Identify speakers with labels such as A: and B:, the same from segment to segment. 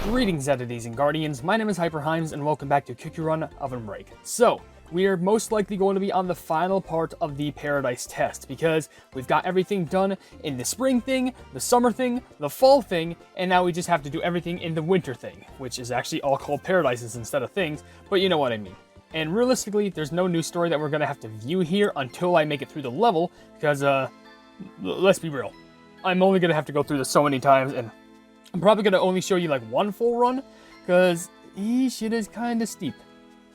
A: Greetings, entities and guardians. My name is HyperHimes, and welcome back to Quick Run OvenBreak. So, we are most likely going to be on the final part of the Paradise test, because we've got everything done in the spring thing, the summer thing, the fall thing, and now we just have to do everything in the winter thing, which is actually all called Paradises instead of things, but you know what I mean. And realistically, there's no new story that we're going to have to view here until I make it through the level, because, let's be real. I'm only going to have to go through this so many times, and I'm probably going to only show you like one full run, because shit is kind of steep.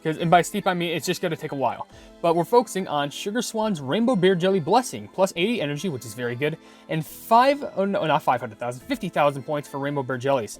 A: And by steep, I mean it's just going to take a while. But we're focusing on Sugar Swan's Rainbow Bear Jelly Blessing, plus 80 energy, which is very good, and 50,000 points for Rainbow Bear Jellies.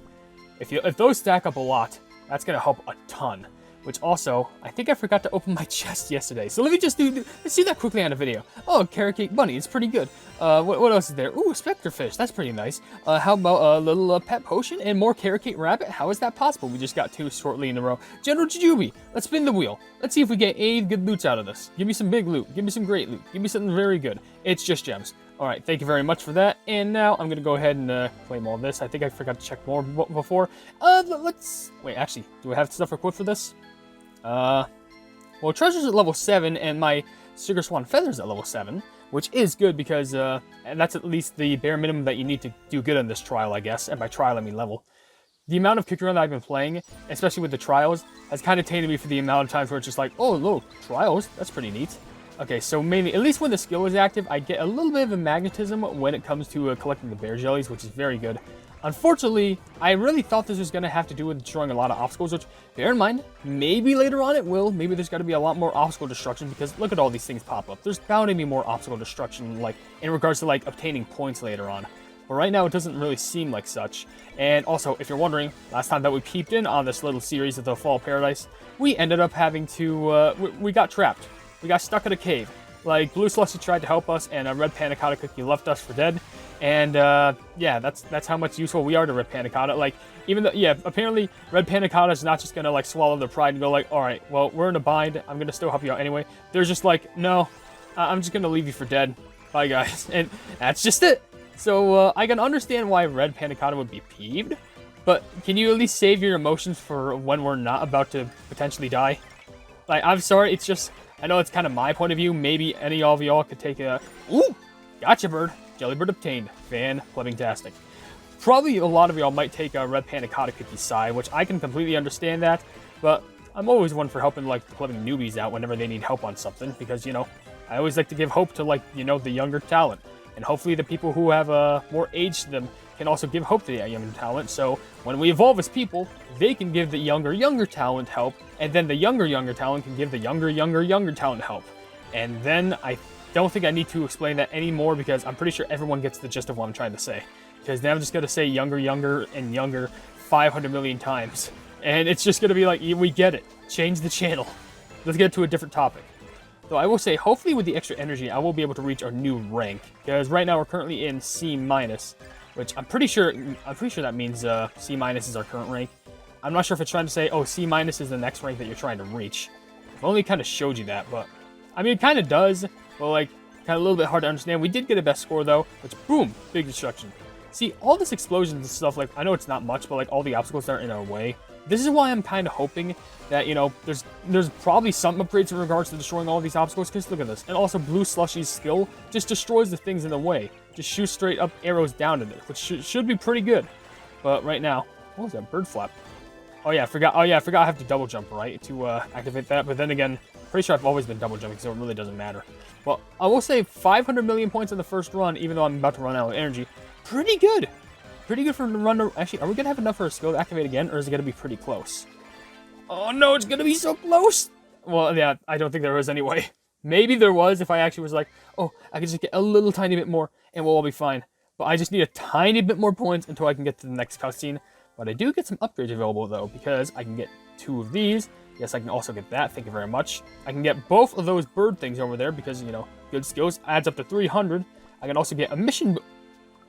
A: If those stack up a lot, that's going to help a ton. Which also, I think I forgot to open my chest yesterday. So let me just let's do that quickly on a video. Oh, Carrot Cake Bunny, it's pretty good. What else is there? Ooh, Spectre Fish, that's pretty nice. How about a little Pet Potion and more Carrot Cake Rabbit? How is that possible? We just got two shortly in a row. General Jujubee, let's spin the wheel. Let's see if we get any good loots out of this. Give me some big loot, give me some great loot, give me something very good. It's just gems. Alright, thank you very much for that. And now I'm going to go ahead and claim all this. I think I forgot to check more before. Wait, actually, do I have stuff equipped for this? Well, Treasure's at level 7, and my Sugar Swan Feather's at level 7, which is good because, and that's at least the bare minimum that you need to do good on this trial, I guess, and by trial I mean level. The amount of Kick Run that I've been playing, especially with the trials, has kind of tainted me for the amount of times where it's just like, oh, look, trials, that's pretty neat. Okay, so mainly, at least when the skill is active, I get a little bit of a magnetism when it comes to collecting the bear jellies, which is very good. Unfortunately, I really thought this was going to have to do with destroying a lot of obstacles, which, bear in mind, maybe later on it will. Maybe there's got to be a lot more obstacle destruction, because look at all these things pop up. There's bound to be more obstacle destruction, like, in regards to, like, obtaining points later on. But right now, it doesn't really seem like such. And also, if you're wondering, last time that we peeped in on this little series of the Fall Paradise, we ended up having to, we got trapped. We got stuck in a cave. Like, Blue Slushy tried to help us, and a Red Panna Cotta Cookie left us for dead. And, yeah, that's how much useful we are to Red Panna Cotta. Like, even though, yeah, apparently Red Panna Cotta is not just gonna, like, swallow their pride and go like, alright, well, we're in a bind, I'm gonna still help you out anyway. They're just like, no, I'm just gonna leave you for dead. Bye, guys. And that's just it. So, I can understand why Red Panna Cotta would be peeved, but can you at least save your emotions for when we're not about to potentially die? Like, I'm sorry, it's just, I know it's kind of my point of view. Maybe any of y'all could take a... Ooh! Gotcha, bird. Jellybird obtained. Fan-clubbing-tastic. Probably a lot of y'all might take a Red Panna Cotta Cookie side, which I can completely understand that, but I'm always one for helping, like, the clubbing newbies out whenever they need help on something, because, you know, I always like to give hope to, like, you know, the younger talent. And hopefully the people who have more age to them can also give hope to the younger talent, so when we evolve as people, they can give the younger talent help, and then the younger talent can give the younger talent help. And then I don't think I need to explain that anymore, because I'm pretty sure everyone gets the gist of what I'm trying to say. Because now I'm just going to say younger, and younger 500 million times. And it's just going to be like, we get it. Change the channel. Let's get to a different topic. Though I will say, hopefully with the extra energy, I will be able to reach our new rank. Because right now we're currently in C-, which I'm pretty sure that means C- is our current rank. I'm not sure if it's trying to say, oh, C- is the next rank that you're trying to reach. I've only kind of showed you that, but... I mean, it kind of does, but, like, kind of a little bit hard to understand. We did get a best score, though, which, boom, big destruction. See, all this explosions and stuff, like, I know it's not much, but, like, all the obstacles that are in our way. This is why I'm kind of hoping that, you know, there's probably some upgrades in regards to destroying all these obstacles, because look at this. And also, Blue Slushy's skill just destroys the things in the way. Just shoots straight up arrows down at it, which should be pretty good. But right now, what was that bird flap? Oh yeah, I forgot I have to double jump, right, to activate that. But then again, pretty sure I've always been double jumping, so it really doesn't matter. Well, I will say 500 million points in the first run, even though I'm about to run out of energy. Pretty good. Pretty good for the run. Actually, are we going to have enough for a skill to activate again, or is it going to be pretty close? Oh no, it's going to be so close! Well, yeah, I don't think there was anyway. Maybe there was if I actually was like, oh, I can just get a little tiny bit more, and we'll all be fine. But I just need a tiny bit more points until I can get to the next cutscene. But I do get some upgrades available, though, because I can get 2 of these. Yes, I can also get that. Thank you very much. I can get both of those bird things over there because, you know, good skills. Adds up to 300. I can also get a mission...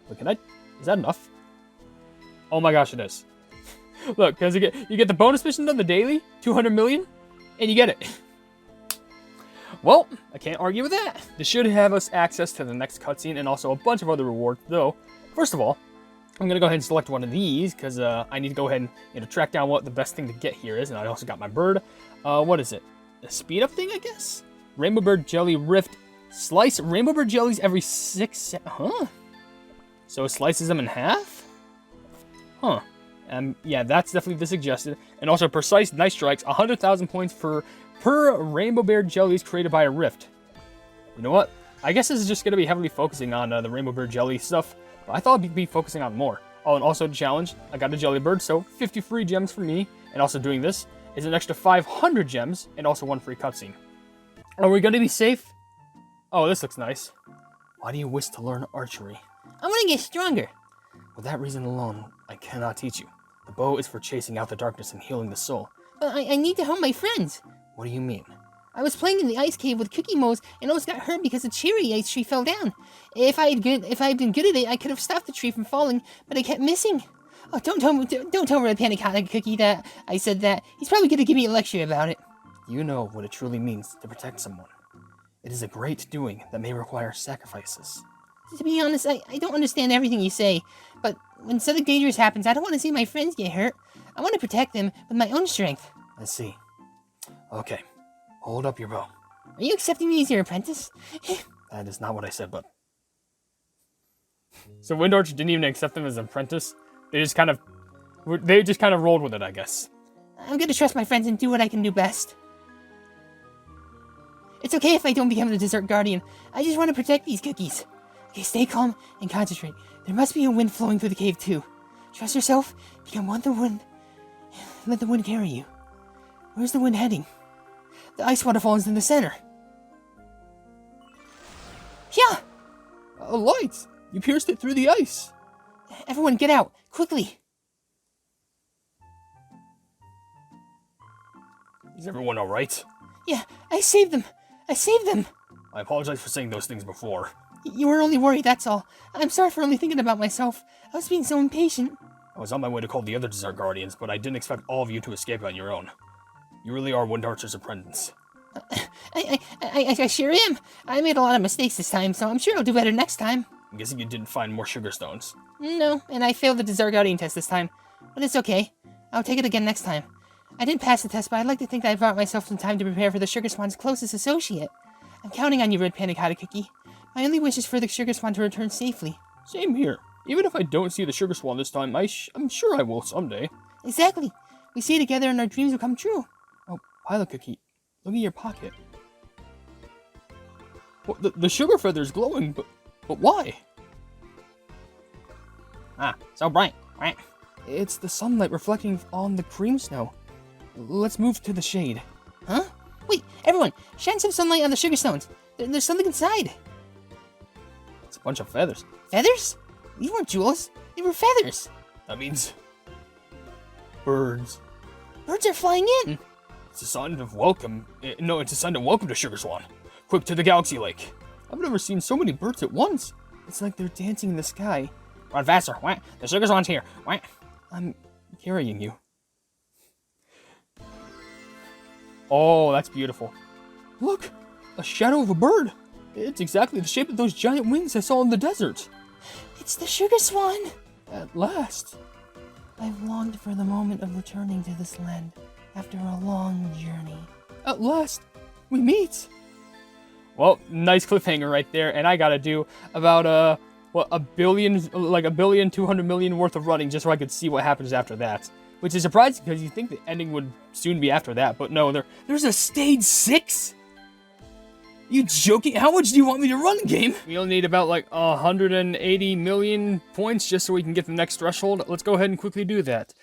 A: Wait, can I... Is that enough? Oh my gosh, it is. Look, because you get the bonus mission on the daily, 200 million, and you get it. Well, I can't argue with that. This should have us access to the next cutscene and also a bunch of other rewards, though. First of all, I'm gonna go ahead and select one of these because I need to go ahead and track down what the best thing to get here is, and I also got my bird. What is it? A speed up thing, I guess. Rainbow Bird Jelly Rift. Slice Rainbow Bird jellies every 6 seconds. Huh? So it slices them in half? Huh. Yeah, that's definitely the suggested. And also precise night strikes, 100,000 points per Rainbow Bird jellies created by a rift. You know what? I guess this is just gonna be heavily focusing on the Rainbow Bird jelly stuff. But I thought I'd be focusing on more. Oh, and also challenge. I got a jelly bird, so 50 free gems for me. And also doing this is an extra 500 gems and also 1 free cutscene. Are we gonna be safe? Oh, this looks nice. Why do you wish to learn archery?
B: I want to get stronger.
A: For that reason alone, I cannot teach you. The bow is for chasing out the darkness and healing the soul.
B: But I need to help my friends.
A: What do you mean?
B: I was playing in the ice cave with Cookie Mo's and almost got hurt because a cherry ice tree fell down. If I had been good at it, I could have stopped the tree from falling, but I kept missing. Oh, don't tell Red Panna Cotta Cookie that I said that. He's probably going to give me a lecture about it.
A: You know what it truly means to protect someone. It is a great doing that may require sacrifices.
B: To be honest, I don't understand everything you say, but when something dangerous happens, I don't want to see my friends get hurt. I want to protect them with my own strength.
A: I see. Okay, hold up your bow.
B: Are you accepting me as your apprentice?
A: That is not what I said, but... So Wind Archer didn't even accept him as an apprentice? They just kind of rolled with it, I guess.
B: I'm gonna trust my friends and do what I can do best. It's okay if I don't become the Desert Guardian. I just want to protect these cookies. Okay, stay calm and concentrate. There must be a wind flowing through the cave too. Trust yourself, become one with the wind. Let the wind carry you. Where's the wind heading? The ice waterfall is in the center. Yeah!
A: A light! You pierced it through the ice!
B: Everyone get out, quickly!
A: Is everyone alright?
B: Yeah, I saved them! I saved them!
A: I apologize for saying those things before.
B: You were only worried, that's all. I'm sorry for only thinking about myself. I was being so impatient.
A: I was on my way to call the other Desert Guardians, but I didn't expect all of you to escape on your own. You really are Wind Archer's apprentice.
B: I sure am. I made a lot of mistakes this time, so I'm sure I'll do better next time.
A: I'm guessing you didn't find more sugar stones.
B: No, and I failed the Desert Guardian test this time. But it's okay. I'll take it again next time. I didn't pass the test, but I'd like to think that I brought myself some time to prepare for the Sugar Swan's closest associate. I'm counting on you, Red Panna Cotta Cookie. My only wish is for the Sugar Swan to return safely.
A: Same here. Even if I don't see the Sugar Swan this time, I'm sure I will someday.
B: Exactly. We stay together and our dreams will come true.
A: Oh, Pilot Cookie, look at your pocket. Well, the sugar feather is glowing, but why?
B: Ah, so bright. Right?
A: It's the sunlight reflecting on the cream snow. Let's move to the shade.
B: Huh? Wait, everyone, shine some sunlight on the sugar stones. There's something inside.
A: It's a bunch of feathers.
B: Feathers? These weren't jewels. They were feathers.
A: That means... birds.
B: Birds are flying in.
A: It's a sign of welcome. No, it's a sign of welcome to Sugar Swan. Quick to the Galaxy Lake. I've never seen so many birds at once. It's like they're dancing in the sky.
B: Run faster. What? The Sugar Swan's here. What?
A: I'm carrying you. Oh, that's beautiful. Look, a shadow of a bird. It's exactly the shape of those giant wings I saw in the desert.
B: It's the Sugar Swan.
A: At last.
B: I've longed for the moment of returning to this land after a long journey.
A: At last, we meet. Well, nice cliffhanger right there, and I gotta do about a billion, like 1,200 million worth of running just so I could see what happens after that. Which is surprising because you think the ending would soon be after that, but no, there's a stage 6? You joking? How much do you want me to run, game? We'll need about like 180 million points just so we can get the next threshold. Let's go ahead and quickly do that.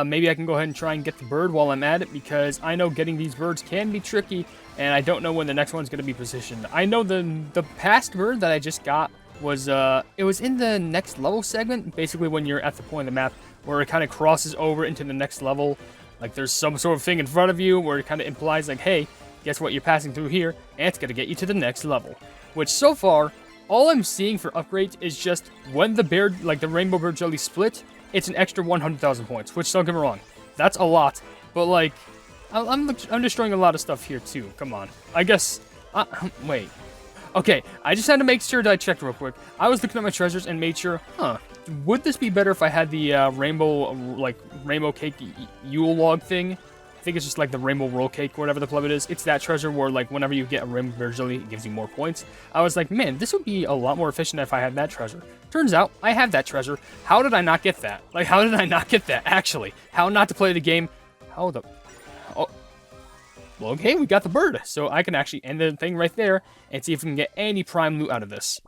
A: Maybe I can go ahead and try and get the bird while I'm at it, because I know getting these birds can be tricky, and I don't know when the next one's going to be positioned. I know the past bird that I just got was, it was in the next level segment, basically when you're at the point of the map where it kind of crosses over into the next level. Like there's some sort of thing in front of you where it kind of implies like, hey, guess what, you're passing through here, and it's going to get you to the next level. Which so far, all I'm seeing for upgrades is just when the bear, like the Rainbow Bird Jelly split, it's an extra 100,000 points, which don't get me wrong, that's a lot, but like, I'm destroying a lot of stuff here too, come on. I guess, wait. Okay, I just had to make sure that I checked real quick. I was looking at my treasures and made sure, would this be better if I had the rainbow cake Yule log thing? I think it's just like the rainbow roll cake, whatever the pleb it is. It's that treasure where like whenever you get a rainbow bear jelly, it gives you more points. I was like, man, this would be a lot more efficient if I had that treasure. Turns out I have that treasure. How did I not get that? Like, how did I not get that? Actually, how not to play the game? How the? Oh, well, okay, we got the bird, so I can actually end the thing right there and see if we can get any prime loot out of this.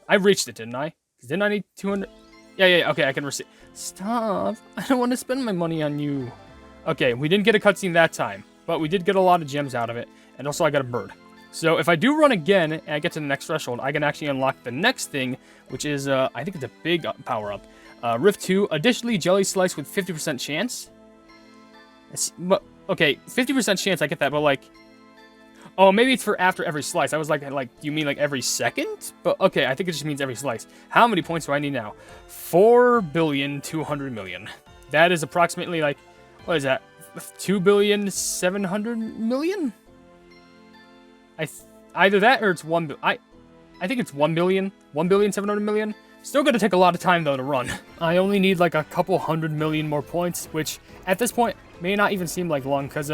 A: I reached it, didn't I? Didn't I need 200? Yeah, okay, I can receive. Stop. I don't want to spend my money on you. Okay, we didn't get a cutscene that time, but we did get a lot of gems out of it, and also I got a bird. So if I do run again, and I get to the next threshold, I can actually unlock the next thing, which is, I think it's a big power-up. Rift 2, additionally, jelly slice with 50% chance. Okay, 50% chance I get that, but like... Oh, maybe it's for after every slice. I was like, you mean like every second? But okay, I think it just means every slice. How many points do I need now? 4,200,000,000. That is approximately like, what is that? 2,700,000,000? Either that or it's 1 billion. I think it's 1 billion. 1,700,000,000. Still gonna take a lot of time though to run. I only need like a couple 100,000,000 more points, which at this point may not even seem like long, because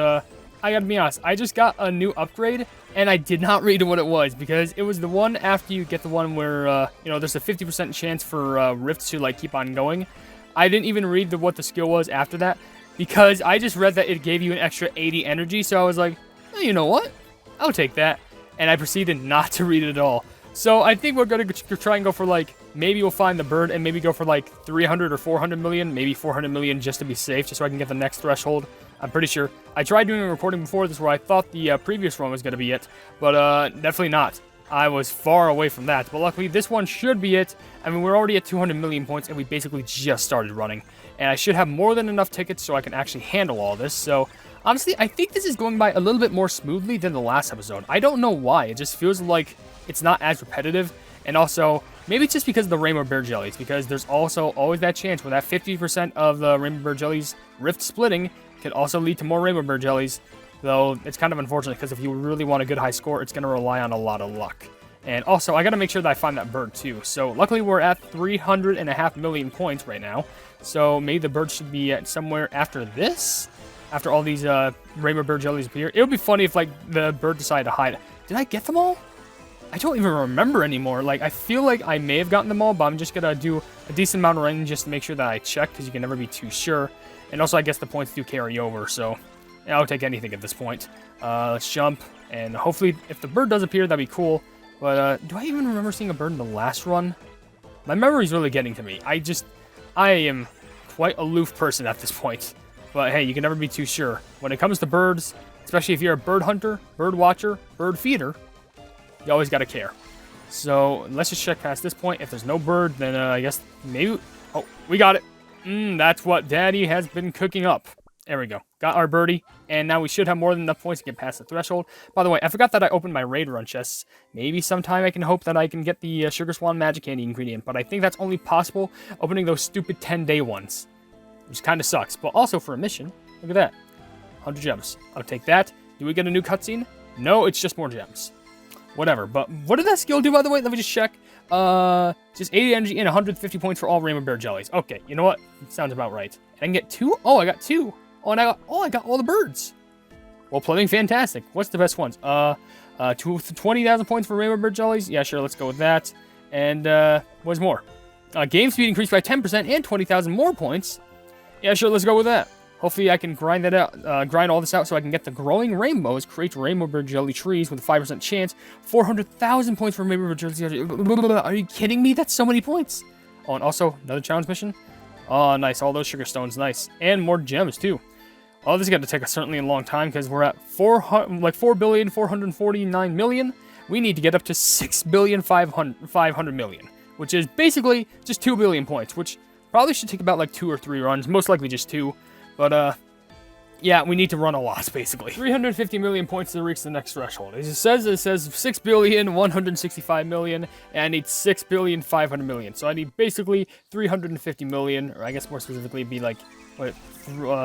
A: I gotta be honest, I just got a new upgrade, and I did not read what it was, because it was the one after you get the one where, you know, there's a 50% chance for rifts to, like, keep on going. I didn't even read what the skill was after that, because I just read that it gave you an extra 80 energy, so I was like, oh, you know what? I'll take that. And I proceeded not to read it at all. So I think we're gonna try and go for, like, maybe we'll find the bird, and maybe go for, like, 300 or 400 million, maybe 400 million just to be safe, just so I can get the next threshold. I'm pretty sure. I tried doing a recording before this where I thought the previous one was going to be it, but definitely not. I was far away from that, but luckily this one should be it. I mean, we're already at 200 million points, and we basically just started running. And I should have more than enough tickets so I can actually handle all this, so... Honestly, I think this is going by a little bit more smoothly than the last episode. I don't know why, it just feels like it's not as repetitive, and also... Maybe it's just because of the rainbow bear jellies, because there's also always that chance where that 50% of the rainbow bear jellies rift splitting could also lead to more rainbow bear jellies, though it's kind of unfortunate because if you really want a good high score, it's going to rely on a lot of luck. And also, I got to make sure that I find that bird too. So luckily, we're at 300.5 million points right now, so maybe the bird should be at somewhere after this, after all these rainbow bear jellies appear. It would be funny if like the bird decided to hide. Did I get them all? I don't even remember anymore. Like, I feel like I may have gotten them all, but I'm just gonna do a decent amount of running just to make sure that I check, because you can never be too sure. And also, I guess the points do carry over, so yeah, I'll take anything at this point. Let's jump, and hopefully, if the bird does appear, that'd be cool. But, do I even remember seeing a bird in the last run? My memory's really getting to me. I am quite aloof person at this point. But hey, you can never be too sure. When it comes to birds, especially if you're a bird hunter, bird watcher, bird feeder, you always gotta care. So, let's just check past this point. If there's no bird, then I guess maybe... Oh, we got it. That's what Daddy has been cooking up. There we go. Got our birdie. And now we should have more than enough points to get past the threshold. By the way, I forgot that I opened my raid run chests. Maybe sometime I can hope that I can get the Sugar Swan Magic Candy ingredient. But I think that's only possible opening those stupid 10-day ones. Which kind of sucks. But also for a mission, look at that. 100 gems. I'll take that. Do we get a new cutscene? No, it's just more gems. Whatever, but what did that skill do, by the way? Let me just check. Just 80 energy and 150 points for all rainbow bear jellies. Okay, you know what? Sounds about right. I can get 2? Oh, I got 2. Oh, and I got all the birds. Well, playing fantastic. What's the best ones? 20,000 points for rainbow bear jellies. Yeah, sure, let's go with that. And, what's more? Game speed increased by 10% and 20,000 more points. Yeah, sure, let's go with that. Hopefully I can grind that out, grind all this out so I can get the growing rainbows, create rainbow bear jelly trees with a 5% chance, 400,000 points for rainbow bear jelly. Are you kidding me? That's so many points. Oh, and also another challenge mission. Oh, nice. All those sugar stones, nice. And more gems too. Oh, this is going to take us certainly a long time because we're at 4,449,000,000. We need to get up to 6,500,000,000, which is basically just 2 billion points, which probably should take about like 2 or 3 runs, most likely just 2. But, yeah, we need to run a lot, basically. 350 million points to reach the next threshold. It says 6,165,000,000, and I need 6,500,000,000. So I need basically 350 million, or I guess more specifically it'd be like, what,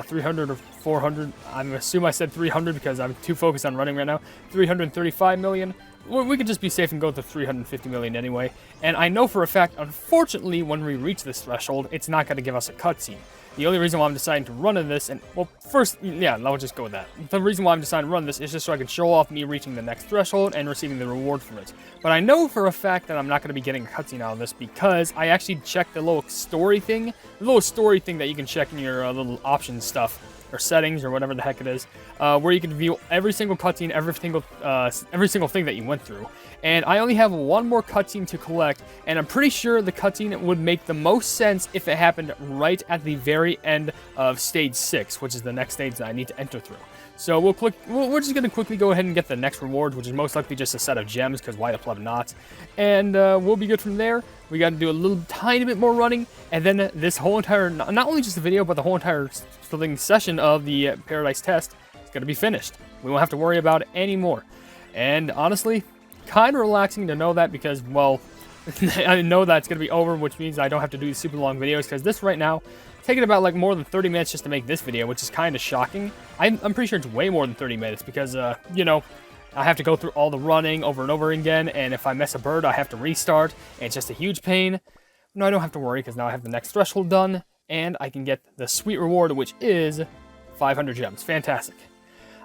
A: 300 or 400? I'm assuming I said 300 because I'm too focused on running right now. 335 million. we could just be safe and go to 350 million anyway. And I know for a fact, unfortunately, when we reach this threshold, it's not going to give us a cutscene. The only reason why I'm deciding to run in this, and, well, first, yeah, I'll just go with that. The reason why I'm deciding to run this is just so I can show off me reaching the next threshold and receiving the reward from it. But I know for a fact that I'm not going to be getting a cutscene out of this because I actually checked the little story thing. The little story thing that you can check in your little options stuff, or settings, or whatever the heck it is, where you can view every single cutscene, every single thing that you went through. And I only have one more cutscene to collect, and I'm pretty sure the cutscene would make the most sense if it happened right at the very end of Stage 6, which is the next stage that I need to enter through. So we're just going to quickly go ahead and get the next reward, which is most likely just a set of gems, because why the pleb not? And we'll be good from there. We got to do a little tiny bit more running, and then this whole entire, not only just the video, but the whole entire session of the Paradise test is going to be finished. We won't have to worry about it anymore. And honestly, kind of relaxing to know that because, well, I know that it's going to be over, which means I don't have to do super long videos, because this right now, taking about like more than 30 minutes just to make this video, which is kind of shocking. I'm pretty sure it's way more than 30 minutes because, you know, I have to go through all the running over and over again, and if I miss a bird, I have to restart, and it's just a huge pain. No, I don't have to worry because now I have the next threshold done, and I can get the sweet reward, which is 500 gems. Fantastic.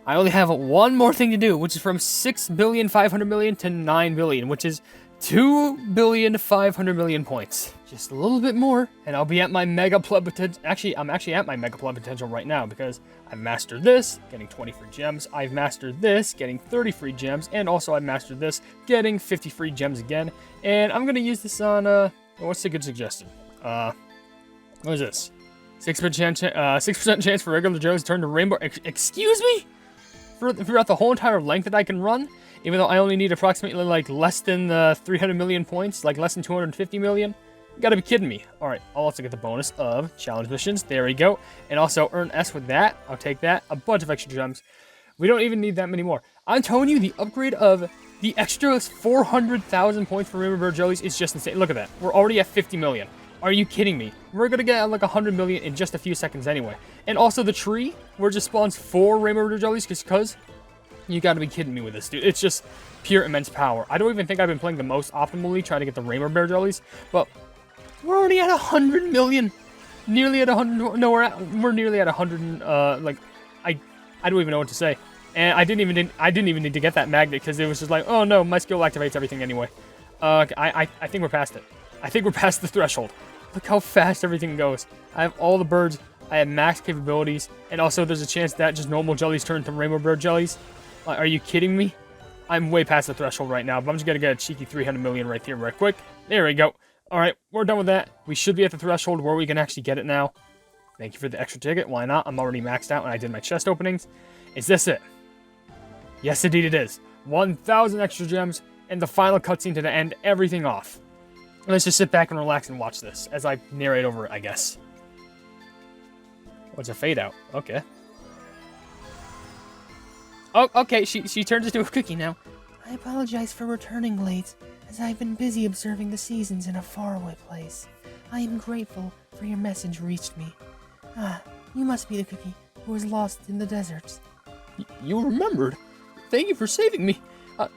A: I only have one more thing to do, which is from 6,500,000,000 to 9 billion, which is 2,500,000,000 points. Just a little bit more, and I'll be at my mega pleb potential. Actually, I'm actually at my mega pleb potential right now because I've mastered this, getting 20 free gems. I've mastered this, getting 30 free gems, and also I've mastered this, getting 50 free gems again. And I'm gonna use this on what's a good suggestion? What is this? 6% chance for regular Joes to turn to rainbow. Excuse me? Throughout the whole entire length that I can run, even though I only need approximately like less than 300 million points, like less than 250 million. You gotta be kidding me. Alright, I'll also get the bonus of challenge missions. There we go. And also earn S with that. I'll take that. A bunch of extra gems. We don't even need that many more. I'm telling you, the upgrade of the extra 400,000 points for Rainbow Bird Jellies is just insane. Look at that. We're already at 50 million. Are you kidding me? We're gonna get like 100 million in just a few seconds anyway. And also the tree, where it just spawns 4 Rainbow Bird Jellies, because you gotta be kidding me with this, dude. It's just pure immense power. I don't even think I've been playing the most optimally trying to get the Rainbow Bear Jellies, but we're already at 100 million. Nearly at 100, no, we're nearly at 100, like, I don't even know what to say. And I didn't even need to get that magnet, because it was just like, oh no, my skill activates everything anyway. I think we're past it. I think we're past the threshold. Look how fast everything goes. I have all the birds, I have max capabilities, and also there's a chance that just normal jellies turn to Rainbow Bird Jellies. Are you kidding me? I'm way past the threshold right now, but I'm just gonna get a cheeky 300 million right here right quick. There we go. Alright, we're done with that. We should be at the threshold where we can actually get it now. Thank you for the extra ticket. Why not? I'm already maxed out and I did my chest openings. Is this it? Yes, indeed it is. 1,000 extra gems and the final cutscene to end everything off. Let's just sit back and relax and watch this as I narrate over it, I guess. What's a fade out? Okay. Oh, okay, she turns into a cookie now.
B: I apologize for returning late, as I've been busy observing the seasons in a faraway place. I am grateful for your message reached me. Ah, you must be the cookie who was lost in the deserts.
A: You remembered? Thank you for saving me.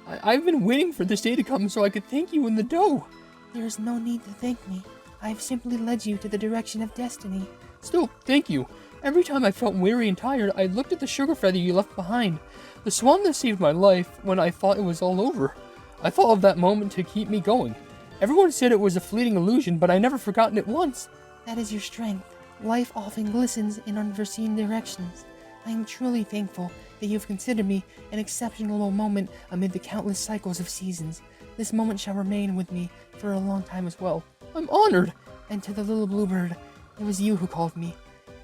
A: I've been waiting for this day to come so I could thank you in the dough.
B: There is no need to thank me. I have simply led you to the direction of destiny.
A: Still, thank you. Every time I felt weary and tired, I looked at the sugar feather you left behind. The swan that saved my life when I thought it was all over. I thought of that moment to keep me going. Everyone said it was a fleeting illusion, but I never forgotten it once.
B: That is your strength. Life often glistens in unforeseen directions. I am truly thankful that you have considered me an exceptional moment amid the countless cycles of seasons. This moment shall remain with me for a long time as well.
A: I'm honored.
B: And to the little bluebird, it was you who called me.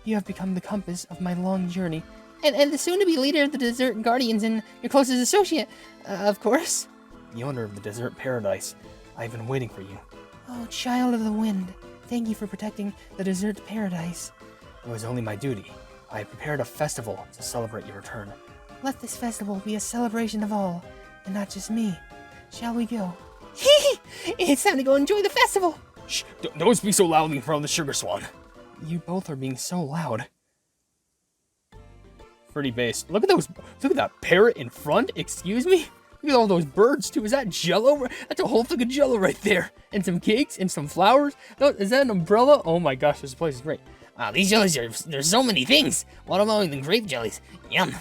B: You have become the compass of my long journey. And the soon-to-be leader of the Desert Guardians and your closest associate, of course.
A: The owner of the Desert Paradise. I've been waiting for you.
B: Oh, child of the wind. Thank you for protecting the Desert Paradise.
A: It was only my duty. I prepared a festival to celebrate your return.
B: Let this festival be a celebration of all, and not just me. Shall we go? It's time to go enjoy the festival!
A: Shh! Don't speak so loudly in front of the Sugar Swan. You both are being so loud. Pretty base. Look at those. Look at that parrot in front. Excuse me? Look at all those birds, too. Is that Jell-O? That's a whole thing of Jell-O right there. And some cakes and some flowers. Is that an umbrella? Oh my gosh, this place is great.
B: Wow, these jellies there's so many things. Watermelon and grape jellies. Yum.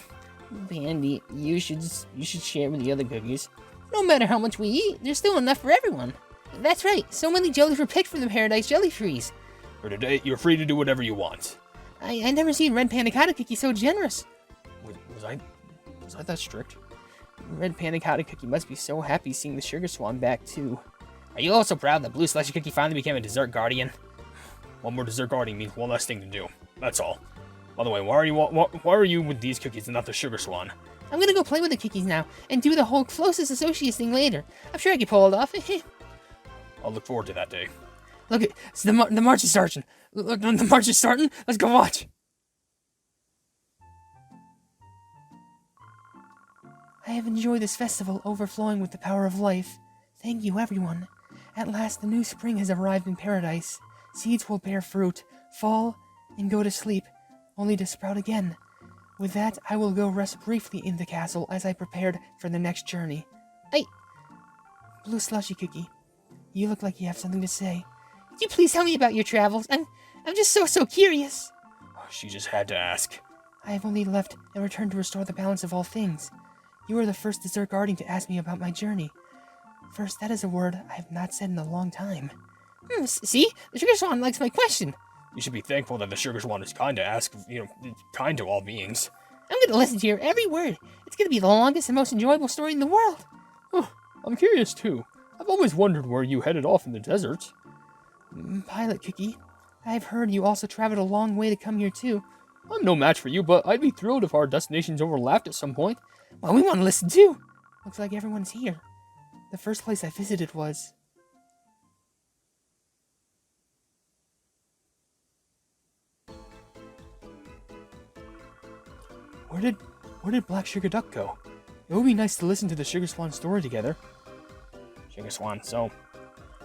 B: Bandy, you should share with the other cookies. No matter how much we eat, there's still enough for everyone. That's right. So many jellies were picked from the Paradise Jelly Trees.
A: For today, you're free to do whatever you want.
B: I never seen Red Panna Cotta Cookie so generous.
A: Was I that strict? Red Panna Cotta Cookie must be so happy seeing the Sugar Swan back, too.
B: Are you also proud that Blue Slushy Cookie finally became a dessert guardian?
A: One more dessert guardian means one less thing to do. That's all. By the way, why are you with these cookies and not the Sugar Swan?
B: I'm gonna go play with the cookies now, and do the whole closest associates thing later. I'm sure I can pull it off.
A: I'll look forward to that day.
B: Look, the march is starting. Look, the march is starting. Let's go watch. I have enjoyed this festival overflowing with the power of life. Thank you, everyone. At last, the new spring has arrived in paradise. Seeds will bear fruit, fall, and go to sleep, only to sprout again. With that, I will go rest briefly in the castle as I prepared for the next journey. Hey, Blue Slushy Cookie, you look like you have something to say. Could you please tell me about your travels? I'm just so curious.
A: She just had to ask.
B: I have only left and returned to restore the balance of all things. You are the first dessert guardian to ask me about my journey. First, that is a word I have not said in a long time. See? The Sugar Swan likes my question.
A: You should be thankful that the Sugar Swan is kind to all beings.
B: I'm gonna listen to your every word. It's gonna be the longest and most enjoyable story in the world.
A: Oh, I'm curious too. I've always wondered where you headed off in the desert.
B: Pilot Cookie, I've heard you also traveled a long way to come here too.
A: I'm no match for you, but I'd be thrilled if our destinations overlapped at some point.
B: Well, we want to listen too. Looks like everyone's here. The first place I visited was...
A: Where did Black Sugar Duck go? It would be nice to listen to the Sugar Swan story together. Sugar Swan, so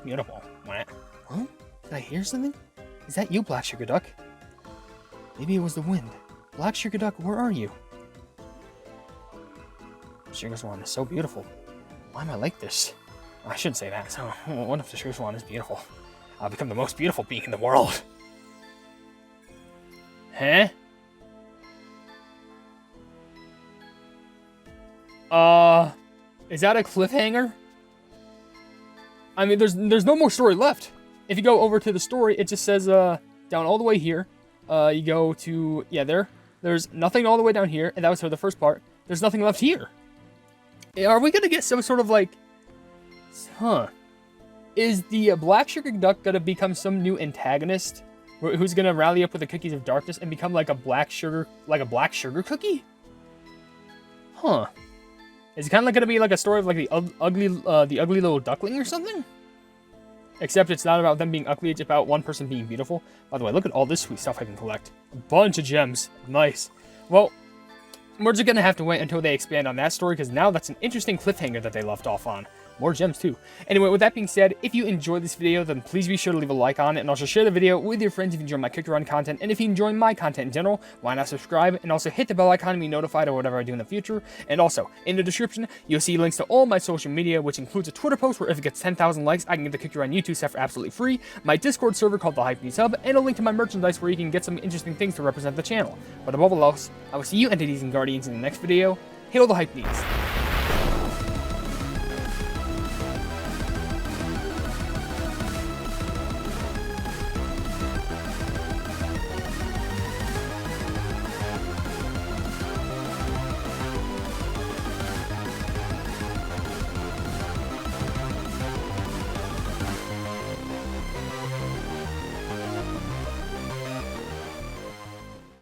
A: beautiful. What?
B: Huh? Did I hear something? Is that you, Black Sugar Duck?
A: Maybe it was the wind. Black Sugar Duck, where are you? Sugar Swan is so beautiful. Why am I like this? I shouldn't say that. So, what if the Sugar Swan is beautiful? I'll become the most beautiful being in the world. Huh? Is that a cliffhanger? I mean, there's no more story left. If you go over to the story, it just says, down all the way here. You go to, yeah, there's nothing all the way down here, and that was for the first part. There's nothing left here. Are we gonna get some sort of like, is the Black Sugar Duck gonna become some new antagonist who's gonna rally up with the Cookies of Darkness and become like a black sugar cookie? Huh. Is it kind of like gonna be like a story of like the ugly little duckling or something? Except it's not about them being ugly, it's about one person being beautiful. By the way, look at all this sweet stuff I can collect. A bunch of gems. Nice. Well, we're just gonna have to wait until they expand on that story, because now that's an interesting cliffhanger that they left off on. More gems too. Anyway, with that being said, if you enjoyed this video, then please be sure to leave a like on it, and also share the video with your friends if you enjoy my cookie run content. And if you enjoy my content in general, why not subscribe, and also hit the bell icon to be notified of whatever I do in the future. And also, in the description, you'll see links to all my social media, which includes a Twitter post where if it gets 10,000 likes, I can get the Cookie Run YouTube set for absolutely free, my Discord server called the Hypenese Hub, and a link to my merchandise where you can get some interesting things to represent the channel. But above all else, I will see you entities and guardians in the next video. Hail the Hypenese!